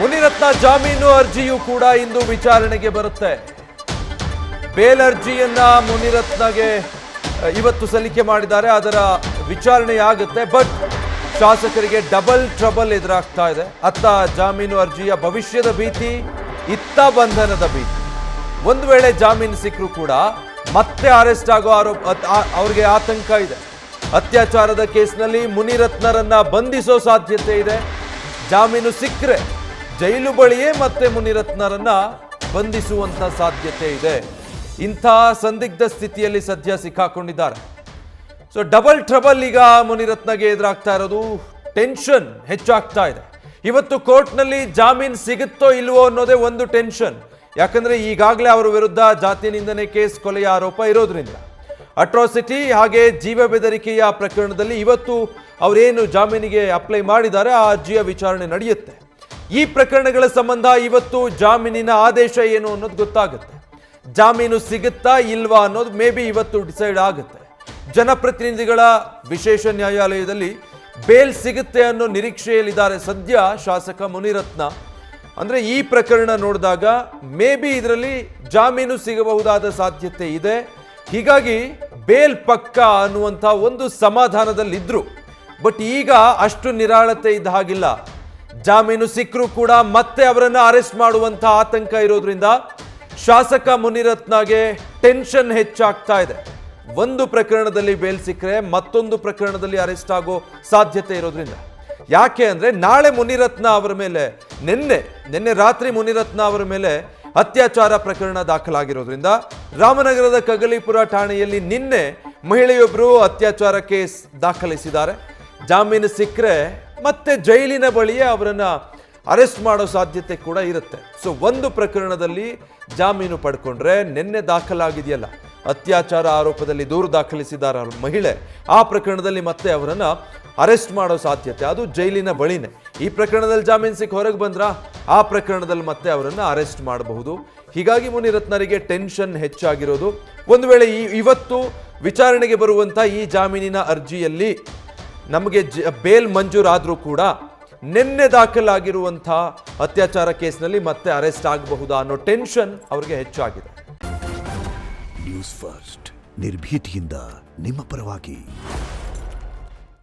ಮುನಿರತ್ನ ಜಾಮೀನು ಅರ್ಜಿಯೂ ಕೂಡ ಇಂದು ವಿಚಾರಣೆಗೆ ಬರುತ್ತೆ. ಬೇಲ್ ಅರ್ಜಿಯನ್ನ ಮುನಿರತ್ನಗೆ ಇವತ್ತು ಸಲ್ಲಿಕೆ ಮಾಡಿದ್ದಾರೆ. ಅದರ ವಿಚಾರಣೆ ಆಗುತ್ತೆ. ಬಟ್ ಶಾಸಕರಿಗೆ ಡಬಲ್ ಟ್ರಬಲ್ ಎದುರಾಗ್ತಾ ಇದೆ. ಅತ್ತ ಜಾಮೀನು ಅರ್ಜಿಯ ಭವಿಷ್ಯದ ಭೀತಿ, ಇತ್ತ ಬಂಧನದ ಭೀತಿ. ಒಂದು ವೇಳೆ ಜಾಮೀನು ಸಿಕ್ಕರೂ ಕೂಡ ಮತ್ತೆ ಅರೆಸ್ಟ್ ಆಗೋ ಅವ್ರಿಗೆ ಆತಂಕ ಇದೆ. ಅತ್ಯಾಚಾರದ ಕೇಸ್ನಲ್ಲಿ ಮುನಿರತ್ನರನ್ನ ಬಂಧಿಸೋ ಸಾಧ್ಯತೆ ಇದೆ. ಜಾಮೀನು ಸಿಕ್ಕರೆ ಜೈಲು ಬಳಿಯೇ ಮತ್ತೆ ಮುನಿರತ್ನರನ್ನ ಬಂಧಿಸುವಂತ ಸಾಧ್ಯತೆ ಇದೆ. ಇಂಥ ಸಂದಿಗ್ಧ ಸ್ಥಿತಿಯಲ್ಲಿ ಸದ್ಯ ಸಿಕ್ಕಾಕೊಂಡಿದ್ದಾರೆ. ಸೊ ಡಬಲ್ ಟ್ರಬಲ್ ಈಗ ಮುನಿರತ್ನಗೆ ಎದುರಾಗ್ತಾ ಇರೋದು. ಟೆನ್ಷನ್ ಹೆಚ್ಚಾಗ್ತಾ ಇದೆ. ಇವತ್ತು ಕೋರ್ಟ್ನಲ್ಲಿ ಜಾಮೀನು ಸಿಗುತ್ತೋ ಇಲ್ವೋ ಅನ್ನೋದೇ ಒಂದು ಟೆನ್ಷನ್. ಯಾಕಂದ್ರೆ ಈಗಾಗಲೇ ಅವರ ವಿರುದ್ಧ ಜಾತಿ ನಿಂದನೆ ಕೇಸ್, ಕೊಲೆಯ ಆರೋಪ ಇರೋದ್ರಿಂದ ಅಟ್ರಾಸಿಟಿ ಹಾಗೆ ಜೀವ ಬೆದರಿಕೆಯ ಪ್ರಕರಣದಲ್ಲಿ ಇವತ್ತು ಅವರೇನು ಜಾಮೀನಿಗೆ ಅಪ್ಲೈ ಮಾಡಿದ್ದಾರೆ ಆ ಅರ್ಜಿಯ ವಿಚಾರಣೆ ನಡೆಯುತ್ತೆ. ಈ ಪ್ರಕರಣಗಳ ಸಂಬಂಧ ಇವತ್ತು ಜಾಮೀನಿನ ಆದೇಶ ಏನು ಅನ್ನೋದು ಗೊತ್ತಾಗುತ್ತೆ. ಜಾಮೀನು ಸಿಗುತ್ತಾ ಇಲ್ವಾ ಅನ್ನೋದು ಮೇ ಬಿ ಇವತ್ತು ಡಿಸೈಡ್ ಆಗುತ್ತೆ. ಜನಪ್ರತಿನಿಧಿಗಳ ವಿಶೇಷ ನ್ಯಾಯಾಲಯದಲ್ಲಿ ಬೇಲ್ ಸಿಗುತ್ತೆ ಅನ್ನೋ ನಿರೀಕ್ಷೆಯಲ್ಲಿದ್ದಾರೆ ಸದ್ಯ ಶಾಸಕ ಮುನಿರತ್ನ. ಅಂದ್ರೆ ಈ ಪ್ರಕರಣ ನೋಡಿದಾಗ ಮೇ ಬಿ ಇದರಲ್ಲಿ ಜಾಮೀನು ಸಿಗಬಹುದಾದ ಸಾಧ್ಯತೆ ಇದೆ. ಹೀಗಾಗಿ ಬೇಲ್ ಪಕ್ಕ ಅನ್ನುವಂಥ ಒಂದು ಸಮಾಧಾನದಲ್ಲಿದ್ರು. ಬಟ್ ಈಗ ಅಷ್ಟು ನಿರಾಳತೆ ಇದ್ದ ಹಾಗಿಲ್ಲ. ಜಾಮೀನು ಸಿಕ್ಕರೂ ಕೂಡ ಮತ್ತೆ ಅವರನ್ನು ಅರೆಸ್ಟ್ ಮಾಡುವಂಥ ಆತಂಕ ಇರೋದ್ರಿಂದ ಶಾಸಕ ಮುನಿರತ್ನಗೆ ಟೆನ್ಷನ್ ಹೆಚ್ಚಾಗ್ತಾ ಇದೆ. ಒಂದು ಪ್ರಕರಣದಲ್ಲಿ ಬೇಲ್ ಸಿಕ್ಕರೆ ಮತ್ತೊಂದು ಪ್ರಕರಣದಲ್ಲಿ ಅರೆಸ್ಟ್ ಆಗೋ ಸಾಧ್ಯತೆ ಇರೋದ್ರಿಂದ. ಯಾಕೆ ಅಂದ್ರೆ ನಾಳೆ ಮುನಿರತ್ನ ಅವರ ಮೇಲೆ ನಿನ್ನೆ ರಾತ್ರಿ ಮುನಿರತ್ನ ಅವರ ಮೇಲೆ ಅತ್ಯಾಚಾರ ಪ್ರಕರಣ ದಾಖಲಾಗಿರೋದ್ರಿಂದ ರಾಮನಗರದ ಕಗಲಿಪುರ ಠಾಣೆಯಲ್ಲಿ ನಿನ್ನೆ ಮಹಿಳೆಯೊಬ್ಬರು ಅತ್ಯಾಚಾರ ಕೇಸ್ ದಾಖಲಿಸಿದ್ದಾರೆ. ಜಾಮೀನು ಸಿಕ್ಕರೆ ಮತ್ತೆ ಜೈಲಿನ ಬಳಿಯೇ ಅವರನ್ನ ಅರೆಸ್ಟ್ ಮಾಡೋ ಸಾಧ್ಯತೆ ಕೂಡ ಇರುತ್ತೆ. ಸೊ ಒಂದು ಪ್ರಕರಣದಲ್ಲಿ ಜಾಮೀನು ಪಡ್ಕೊಂಡ್ರೆ ನಿನ್ನೆ ದಾಖಲಾಗಿದೆಯಲ್ಲ ಅತ್ಯಾಚಾರ ಆರೋಪದಲ್ಲಿ ದೂರು ದಾಖಲಿಸಿದ್ದಾರೆ ಮಹಿಳೆ, ಆ ಪ್ರಕರಣದಲ್ಲಿ ಮತ್ತೆ ಅವರನ್ನ ಅರೆಸ್ಟ್ ಮಾಡೋ ಸಾಧ್ಯತೆ, ಅದು ಜೈಲಿನ ಬಳಿನೇ. ಈ ಪ್ರಕರಣದಲ್ಲಿ ಜಾಮೀನು ಸಿಕ್ಕ ಹೊರಗೆ ಬಂದ್ರ ಆ ಪ್ರಕರಣದಲ್ಲಿ ಮತ್ತೆ ಅವರನ್ನ ಅರೆಸ್ಟ್ ಮಾಡಬಹುದು. ಹೀಗಾಗಿ ಮುನಿರತ್ನರಿಗೆ ಟೆನ್ಷನ್ ಹೆಚ್ಚಾಗಿರೋದು. ಒಂದು ವೇಳೆ ಇವತ್ತು ವಿಚಾರಣೆಗೆ ಬರುವಂತ ಈ ಜಾಮೀನಿನ ಅರ್ಜಿಯಲ್ಲಿ ನಮಗೆ ಬೇಲ್ ಮಂಜೂರಾದ್ರೂ ಕೂಡ ನಿನ್ನೆ ದಾಖಲಾಗಿರುವಂತಹ ಅತ್ಯಾಚಾರ ಕೇಸ್ನಲ್ಲಿ ಮತ್ತೆ ಅರೆಸ್ಟ್ ಆಗಬಹುದಾ ಅನ್ನೋ ಟೆನ್ಷನ್ ಅವರಿಗೆ ಹೆಚ್ಚಾಗಿದೆ. ನ್ಯೂಸ್ ಫಸ್ಟ್ ನಿರ್ಭೀತಿಯಿಂದ ನಿಮ್ಮ ಪರವಾಗಿ.